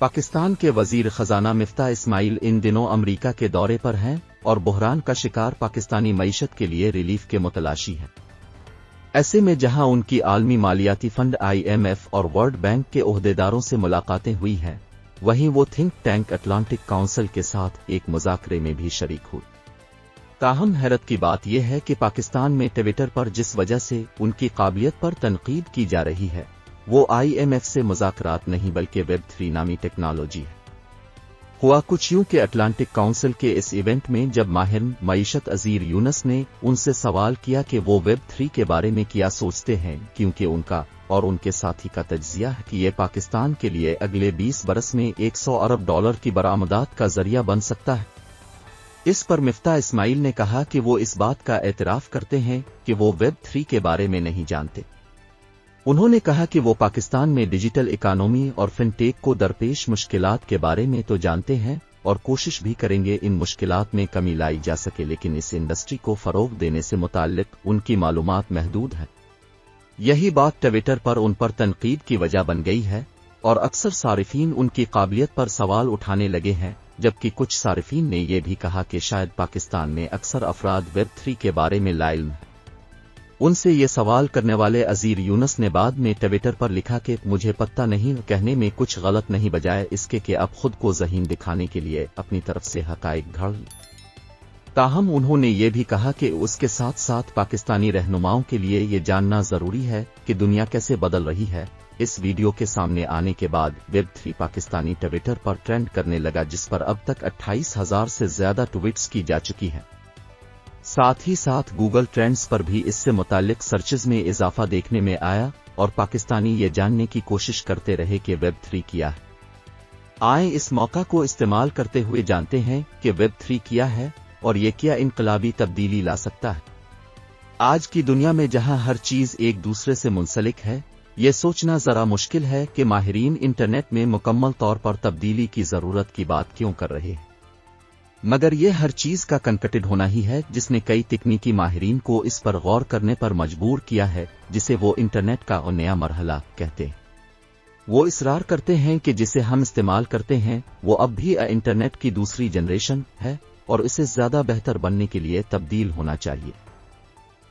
पाकिस्तान के वजीर खजाना मिफ्ता इस्माइल इन दिनों अमेरिका के दौरे पर हैं और बहरान का शिकार पाकिस्तानी मईशत के लिए रिलीफ के मुतलाशी हैं। ऐसे में जहां उनकी आलमी मालियाती फंड IMF और वर्ल्ड बैंक के ओहदेदारों से मुलाकातें हुई हैं, वहीं वो थिंक टैंक अटलांटिक काउंसिल के साथ एक मुज़ाकरे में भी शरीक हुई। ताहम हैरत की बात यह है कि पाकिस्तान में ट्विटर पर जिस वजह से उनकी काबिलियत पर तनकीद की जा रही है, वो IMF से मुज़ाकरात नहीं बल्कि Web3 नामी टेक्नोलॉजी है। हुआ कुछ यूं कि अटलांटिक काउंसिल के इस इवेंट में जब माहिर मईशत अजीर यूनस ने उनसे सवाल किया कि वो Web3 के बारे में क्या सोचते हैं, क्योंकि उनका और उनके साथी का तज्जिया है कि ये पाकिस्तान के लिए अगले 20 बरस में $100 अरब की बरामदात का जरिया बन सकता है। इस पर मिफ्ता इस्माइल ने कहा कि वो इस बात का एतराफ करते हैं कि वो Web3 के बारे में नहीं जानते। उन्होंने कहा कि वो पाकिस्तान में डिजिटल इकानमी और फिनटेक को दरपेश मुश्किलात के बारे में तो जानते हैं और कोशिश भी करेंगे इन मुश्किलात में कमी लाई जा सके, लेकिन इस इंडस्ट्री को फरोग देने से मुताल्लिक उनकी मालूमात महदूद है। यही बात ट्विटर पर उन पर तनकीद की वजह बन गई है और अक्सर सारिफीन उनकी काबिलियत पर सवाल उठाने लगे हैं, जबकि कुछ सारिफीन ने यह भी कहा कि शायद पाकिस्तान में अक्सर अफराद Web3 के बारे में लाइल्म है। उनसे ये सवाल करने वाले अजीर यूनस ने बाद में ट्विटर पर लिखा कि मुझे पता नहीं, कहने में कुछ गलत नहीं बजाय इसके कि अब खुद को ज़हीन दिखाने के लिए अपनी तरफ से हक़ाइक़ घड़ ली। ताहम उन्होंने ये भी कहा कि उसके साथ साथ पाकिस्तानी रहनुमाओं के लिए ये जानना ज़रूरी है कि दुनिया कैसे बदल रही है। इस वीडियो के सामने आने के बाद Web3 पाकिस्तानी ट्विटर पर ट्रेंड करने लगा, जिस पर अब तक 28,000 से ज्यादा ट्वीट्स की जा चुकी हैं। साथ ही साथ गूगल ट्रेंड्स पर भी इससे मुताल्लिक सर्चेज में इजाफा देखने में आया और पाकिस्तानी ये जानने की कोशिश करते रहे कि Web3 क्या है। आए इस मौका को इस्तेमाल करते हुए जानते हैं कि Web3 क्या है और ये क्या इनकलाबी तब्दीली ला सकता है। आज की दुनिया में जहां हर चीज एक दूसरे से मुंसलिक है, ये सोचना जरा मुश्किल है कि माहिरीन इंटरनेट में मुकम्मल तौर पर तब्दीली की जरूरत की बात क्यों कर रहे हैं, मगर ये हर चीज का कनकटेड होना ही है जिसने कई तकनीकी माहिरीन को इस पर गौर करने पर मजबूर किया है, जिसे वो इंटरनेट का नया मरहला कहते हैं। वो इसरार करते हैं कि जिसे हम इस्तेमाल करते हैं वो अब भी इंटरनेट की दूसरी जनरेशन है और इसे ज्यादा बेहतर बनने के लिए तब्दील होना चाहिए।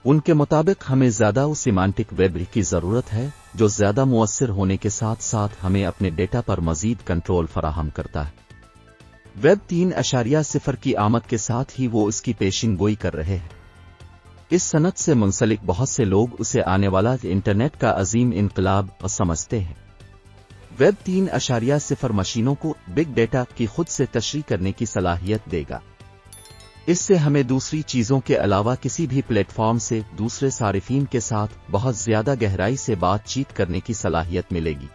उनके मुताबिक हमें ज्यादा उस सिमांटिक वेब की जरूरत है जो ज्यादा मुअस्सिर होने के साथ साथ हमें अपने डेटा पर मजीद कंट्रोल फराहम करता है। वेब 3.0 की आमद के साथ ही वो इसकी पेशिन गोई कर रहे हैं। इस सनत से मुंसलिक बहुत से लोग उसे आने वाला इंटरनेट का अजीम इनकलाब समझते हैं। वेब 3.0 मशीनों को बिग डेटा की खुद से तशरीह करने की सलाहियत देगा। इससे हमें दूसरी चीजों के अलावा किसी भी प्लेटफॉर्म से दूसरे सारिफीन के साथ बहुत ज्यादा गहराई से बातचीत करने की सलाहियत मिलेगी।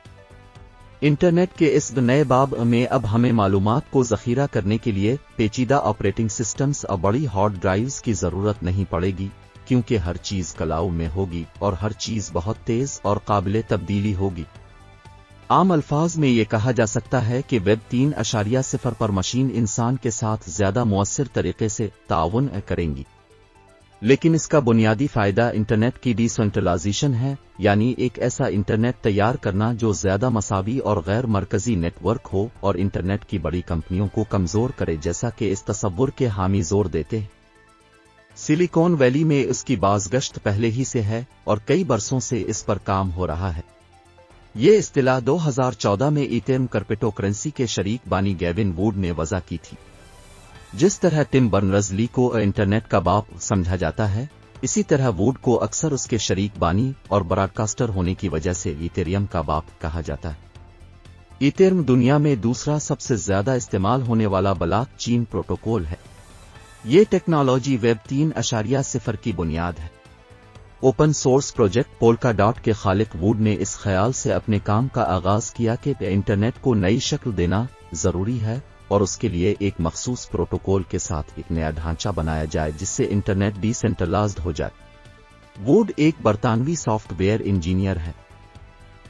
इंटरनेट के इस नए बाब में अब हमें मालूमात को ज़ख़ीरा करने के लिए पेचीदा ऑपरेटिंग सिस्टम्स और बड़ी हार्ड ड्राइव्स की ज़रूरत नहीं पड़ेगी, क्योंकि हर चीज़ क्लाउड में होगी और हर चीज़ बहुत तेज़ और काबिले तब्दीली होगी। आम अल्फाज में ये कहा जा सकता है कि वेब 3.0 पर मशीन इंसान के साथ ज्यादा मुअस्सिर तरीके से ताउन करेंगी, लेकिन इसका बुनियादी फायदा इंटरनेट की डिसेंट्रलाइजेशन है, यानी एक ऐसा इंटरनेट तैयार करना जो ज्यादा मसावी और गैर मरकजी नेटवर्क हो और इंटरनेट की बड़ी कंपनियों को कमजोर करे, जैसा कि इस तसव्वुर के हामी जोर देते हैं। सिलिकॉन वैली में इसकी बाज़गश्त पहले ही से है और कई बरसों से इस पर काम हो रहा है। ये इस्तिलाह 2014 में इथेरियम क्रिप्टोकरेंसी के शरीक बानी गैविन वुड ने वज़ा की थी। जिस तरह टिम बर्नर्स-ली को इंटरनेट का बाप समझा जाता है, इसी तरह वुड को अक्सर उसके शरीक बानी और ब्रॉडकास्टर होने की वजह से इथेरियम का बाप कहा जाता है। इथेरियम दुनिया में दूसरा सबसे ज्यादा इस्तेमाल होने वाला ब्लॉकचेन प्रोटोकॉल है। ये टेक्नोलॉजी वेब 3.0 की बुनियाद है। ओपन सोर्स प्रोजेक्ट पोल्काडॉट के खालिक वुड ने इस ख्याल से अपने काम का आगाज किया कि इंटरनेट को नई शक्ल देना जरूरी है और उसके लिए एक मखसूस प्रोटोकॉल के साथ एक नया ढांचा बनाया जाए जिससे इंटरनेट डिसेंट्रलाइज्ड हो जाए। वुड एक बरतानवी सॉफ्टवेयर इंजीनियर है।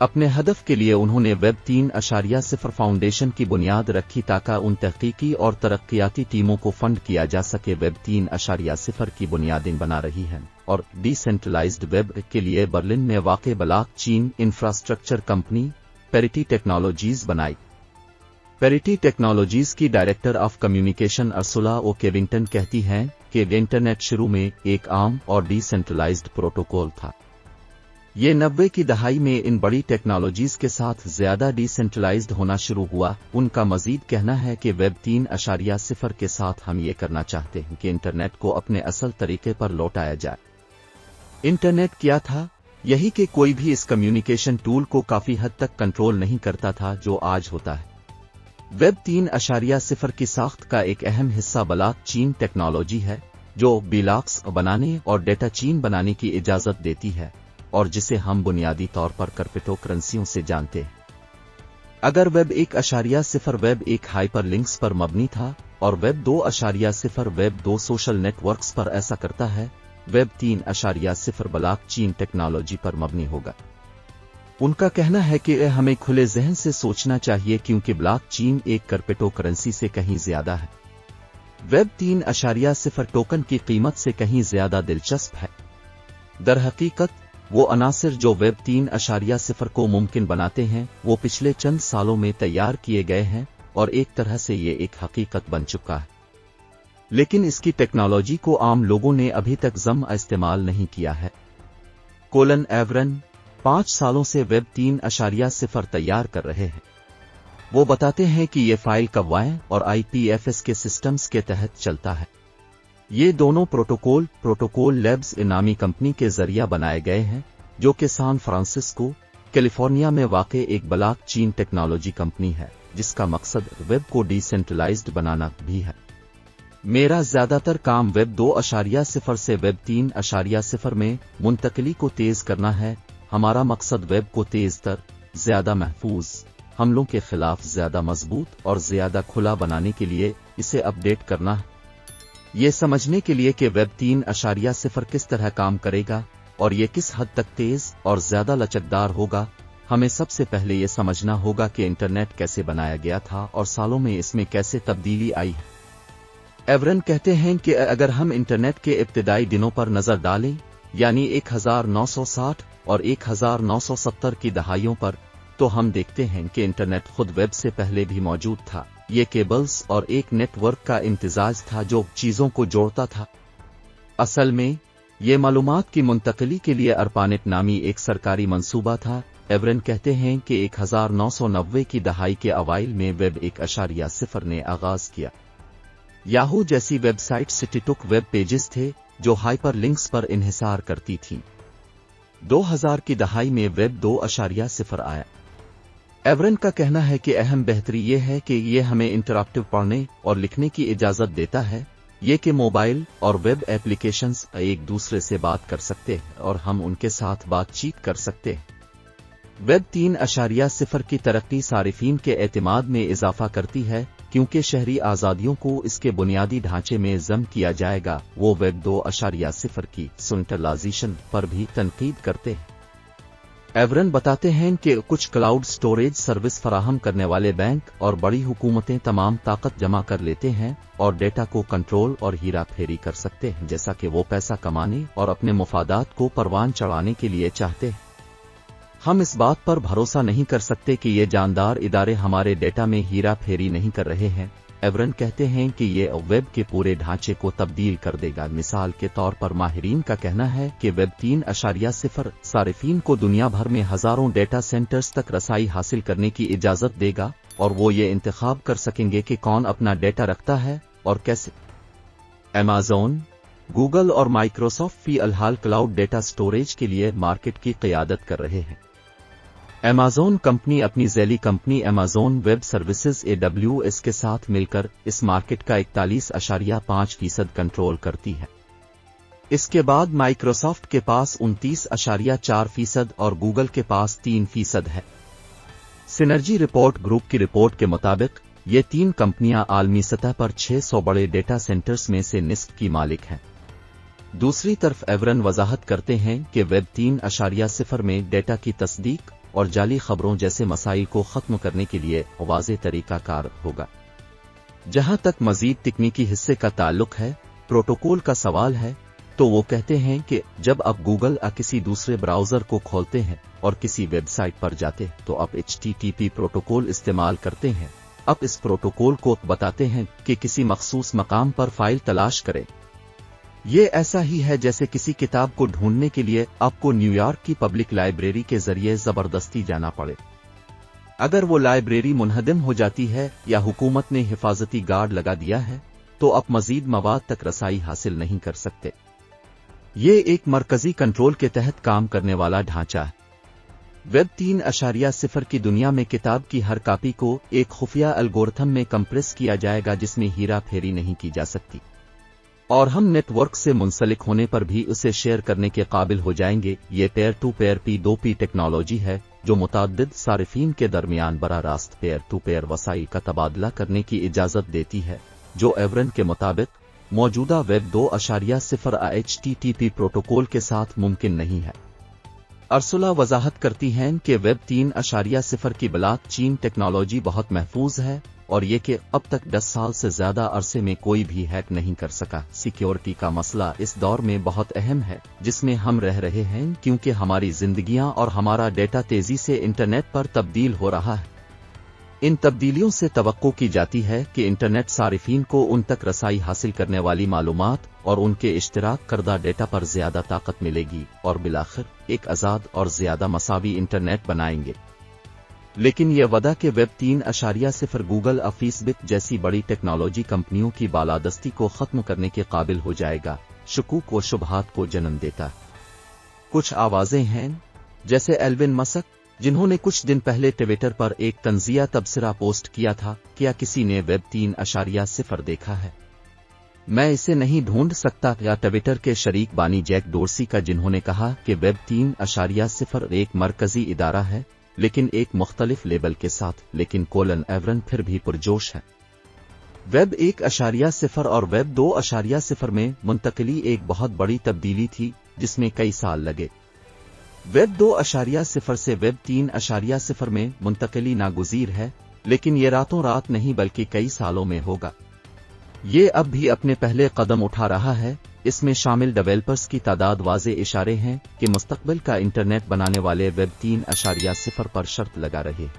अपने हदफ के लिए उन्होंने वेब 3.0 फाउंडेशन की बुनियाद रखी ताकि उन तहकीकी और तरक्याती टीमों को फंड किया जा सके। वेब 3.0 की बुनियादें बना रही हैं और डिसेंट्रलाइज्ड वेब के लिए बर्लिन में वाक़ blockchain infrastructure company parity technologies बनाई। पेरिटी टेक्नोलॉजीज की डायरेक्टर ऑफ कम्युनिकेशन अर्सुला ओ केविंगटन कहती हैं कि इंटरनेट शुरू में एक आम और डिसेंट्रलाइज्ड प्रोटोकॉल था। ये 90 की दहाई में इन बड़ी टेक्नोलॉजीज के साथ ज्यादा डिसेंट्रलाइज्ड होना शुरू हुआ। उनका मजीद कहना है कि वेब 3.0 के साथ हम ये करना चाहते हैं कि इंटरनेट को अपने असल तरीके पर लौटाया जाए। इंटरनेट क्या था? यही कि कोई भी इस कम्युनिकेशन टूल को काफी हद तक कंट्रोल नहीं करता था जो आज होता है। वेब 3.0 की साख्त का एक अहम हिस्सा ब्लॉक चेन टेक्नोलॉजी है, जो ब्लॉक्स बनाने और डेटा चेन बनाने की इजाजत देती है और जिसे हम बुनियादी तौर पर क्रिप्टो करेंसियों से जानते हैं। अगर वेब 1.0 वेब 1 हाइपरलिंक्स पर मबनी था और वेब 2.0 वेब 2 सोशल नेटवर्क्स पर ऐसा करता है, वेब 3.0 ब्लॉक चेन टेक्नोलॉजी पर मबनी होगा। उनका कहना है कि हमें खुले जहन से सोचना चाहिए क्योंकि ब्लॉक चेन एक क्रिप्टो करेंसी से कहीं ज्यादा है। वेब 3.0 टोकन की कीमत से कहीं ज्यादा दिलचस्प है। दरहकीकत वो अनासिर जो वेब 3.0 को मुमकिन बनाते हैं वो पिछले चंद सालों में तैयार किए गए हैं और एक तरह से ये एक हकीकत बन चुका है, लेकिन इसकी टेक्नोलॉजी को आम लोगों ने अभी तक जम इस्तेमाल नहीं किया है। कोलन एवरन 5 सालों से वेब 3.0 तैयार कर रहे हैं। वो बताते हैं कि ये फाइल कव्वाएं और IPFS के सिस्टम्स के तहत चलता है। ये दोनों प्रोटोकॉल लैब्स नामी कंपनी के जरिए बनाए गए हैं, जो कि सैन फ्रांसिस्को, कैलिफोर्निया में वाक़ एक ब्लॉक चेन टेक्नोलॉजी कंपनी है, जिसका मकसद वेब को डिसेंट्रलाइज्ड बनाना भी है। मेरा ज्यादातर काम वेब 2.0 से वेब 3.0 में मुंतकली को तेज करना है। हमारा मकसद वेब को तेज तर, ज्यादा महफूज, हमलों के खिलाफ ज्यादा मजबूत और ज्यादा खुला बनाने के लिए इसे अपडेट करना है। ये समझने के लिए कि वेब 3.0 किस तरह काम करेगा और ये किस हद तक तेज और ज्यादा लचकदार होगा, हमें सबसे पहले ये समझना होगा कि इंटरनेट कैसे बनाया गया था और सालों में इसमें कैसे तब्दीली आई है। एवरन कहते हैं कि अगर हम इंटरनेट के इब्तिदाई दिनों पर नजर डालें, यानी 1960 और 1970 की दहाइयों पर, तो हम देखते हैं कि इंटरनेट खुद वेब से पहले भी मौजूद था। ये केबल्स और एक नेटवर्क का इम्तिजाज था जो चीजों को जोड़ता था। असल में ये मालूमात की मुंतकली के लिए ARPANET नामी एक सरकारी मंसूबा था। एवरन कहते हैं कि 1990 की दहाई के अवाइल में वेब 1.0 ने आगाज किया। याहू जैसी वेबसाइट सिटीटुक वेब पेजेस थे जो हाइपरलिंक्स पर इन्हिसार करती थीं। 2000 की दहाई में वेब 2.0 आया। एवरन का कहना है कि अहम बेहतरी ये है कि ये हमें इंटरैक्टिव पढ़ने और लिखने की इजाजत देता है, ये कि मोबाइल और वेब एप्लीकेशंस एक दूसरे से बात कर सकते हैं और हम उनके साथ बातचीत कर सकते हैं। वेब 3.0 की तरक्की सारिफीन के एतमाद में इजाफा करती है क्योंकि शहरी आज़ादियों को इसके बुनियादी ढांचे में ज़म किया जाएगा। वो वेब 2.0 की सेंट्रलाइजेशन पर भी तनकीद करते हैं। एवरन बताते हैं कि कुछ क्लाउड स्टोरेज सर्विस फराहम करने वाले बैंक और बड़ी हुकूमतें तमाम ताकत जमा कर लेते हैं और डेटा को कंट्रोल और हीरा फेरी कर सकते हैं, जैसा कि वो पैसा कमाने और अपने मुफादात को परवान चढ़ाने के लिए चाहते हैं। हम इस बात पर भरोसा नहीं कर सकते कि ये जानदार इदारे हमारे डेटा में हीरा फेरी नहीं कर रहे हैं। एवरन कहते हैं कि ये वेब के पूरे ढांचे को तब्दील कर देगा। मिसाल के तौर पर माहिरीन का कहना है कि वेब 3.0 सारिफीन को दुनिया भर में हजारों डेटा सेंटर्स तक रसाई हासिल करने की इजाजत देगा और वो ये इंतखाब कर सकेंगे कि कौन अपना डेटा रखता है और कैसे। अमेज़न, गूगल और माइक्रोसॉफ्ट फी अलहाल क्लाउड डेटा स्टोरेज के लिए मार्केट की क़ियादत कर रहे हैं। अमेज़न कंपनी अपनी ज़ैली company Amazon web services AWS के साथ मिलकर इस मार्केट का 41.5% कंट्रोल करती है। इसके बाद माइक्रोसॉफ्ट के पास 29.4% और गूगल के पास 3% है। सिनर्जी रिपोर्ट ग्रुप की रिपोर्ट के मुताबिक ये 3 कंपनियां आलमी सतह पर 600 बड़े डेटा सेंटर्स में से निस्फ की मालिक हैं। दूसरी तरफ एवरन वजाहत करते हैं कि वेब 3.0 में डेटा की तस्दीक और जाली खबरों जैसे मसाइल को खत्म करने के लिए वाज़ेह तरीकाकार होगा। जहां तक मजीद तकनीकी हिस्से का ताल्लुक है, प्रोटोकॉल का सवाल है, तो वो कहते हैं कि जब आप गूगल या किसी दूसरे ब्राउज़र को खोलते हैं और किसी वेबसाइट पर जाते हैं तो आप HTTP प्रोटोकॉल इस्तेमाल करते हैं, अब इस प्रोटोकॉल को बताते हैं कि किसी मखसूस मकाम पर फाइल तलाश करें। ये ऐसा ही है जैसे किसी किताब को ढूंढने के लिए आपको न्यूयॉर्क की पब्लिक लाइब्रेरी के जरिए जबरदस्ती जाना पड़े। अगर वो लाइब्रेरी मुनहदम हो जाती है या हुकूमत ने हिफाजती गार्ड लगा दिया है तो आप मजीद मवाद तक रसाई हासिल नहीं कर सकते। ये एक मरकजी कंट्रोल के तहत काम करने वाला ढांचा है। वेब 3.0 की दुनिया में किताब की हर कॉपी को एक खुफिया एल्गोरिथम में कंप्रेस किया जाएगा जिसमें हीरा फेरी नहीं की जा सकती, और हम नेटवर्क से मुंसलिक होने पर भी उसे शेयर करने के काबिल हो जाएंगे। ये pair to pair P2P technology है जो मुताद्दिद सारिफीन के दरमियान बराह रास्त पेयर टू पेयर वसाइल का तबादला करने की इजाजत देती है, जो एवरन के मुताबिक मौजूदा वेब 2.0 HTTP प्रोटोकॉल के साथ मुमकिन नहीं है। अर्सुला वजाहत करती हैं कि वेब 3.0 की ब्लॉकचेन टेक्नोलॉजी बहुत महफूज है और ये कि अब तक 10 साल से ज्यादा अरसे में कोई भी हैक नहीं कर सका। सिक्योरिटी का मसला इस दौर में बहुत अहम है जिसमें हम रह रहे हैं, क्योंकि हमारी जिंदगियां और हमारा डेटा तेजी से इंटरनेट पर तब्दील हो रहा है। इन तब्दीलियों से तवक्को की जाती है कि इंटरनेट सारिफीन को उन तक रसाई हासिल करने वाली मालूमात और उनके इश्तराक करदा डेटा पर ज्यादा ताकत मिलेगी और बिलाखिर एक आजाद और ज्यादा मसावी इंटरनेट बनाएंगे। लेकिन यह वदा कि वेब 3.0 गूगल और फेसबुक जैसी बड़ी टेक्नोलॉजी कंपनियों की बालादस्ती को खत्म करने के काबिल हो जाएगा, शकूक व शुबहात को जन्म देता। कुछ आवाजें हैं जैसे एल्विन मस्क, जिन्होंने कुछ दिन पहले ट्विटर पर एक तंजिया तबसरा पोस्ट किया था, क्या किसी ने वेब 3.0 देखा है? मैं इसे नहीं ढूंढ सकता। या ट्विटर के शरीक बानी जैक डोर्सी का, जिन्होंने कहा कि वेब 3.0 एक मरकजी इदारा है लेकिन एक मुख्तलिफ लेबल के साथ, लेकिन कोलन एवरन फिर भी पुरजोश है। वेब 1.0 और वेब 2.0 में मुंतकली एक बहुत बड़ी तब्दीली थी जिसमें कई साल लगे। वेब 2.0 से वेब 3.0 में मुंतकली नागुज़ीर है, लेकिन ये रातों रात नहीं बल्कि कई सालों में होगा। ये अब भी अपने पहले कदम उठा रहा है। इसमें शामिल डेवलपर्स की तादाद वाज़े इशारे हैं कि मुस्तकबिल का इंटरनेट बनाने वाले वेब 3.0 पर शर्त लगा रहे हैं।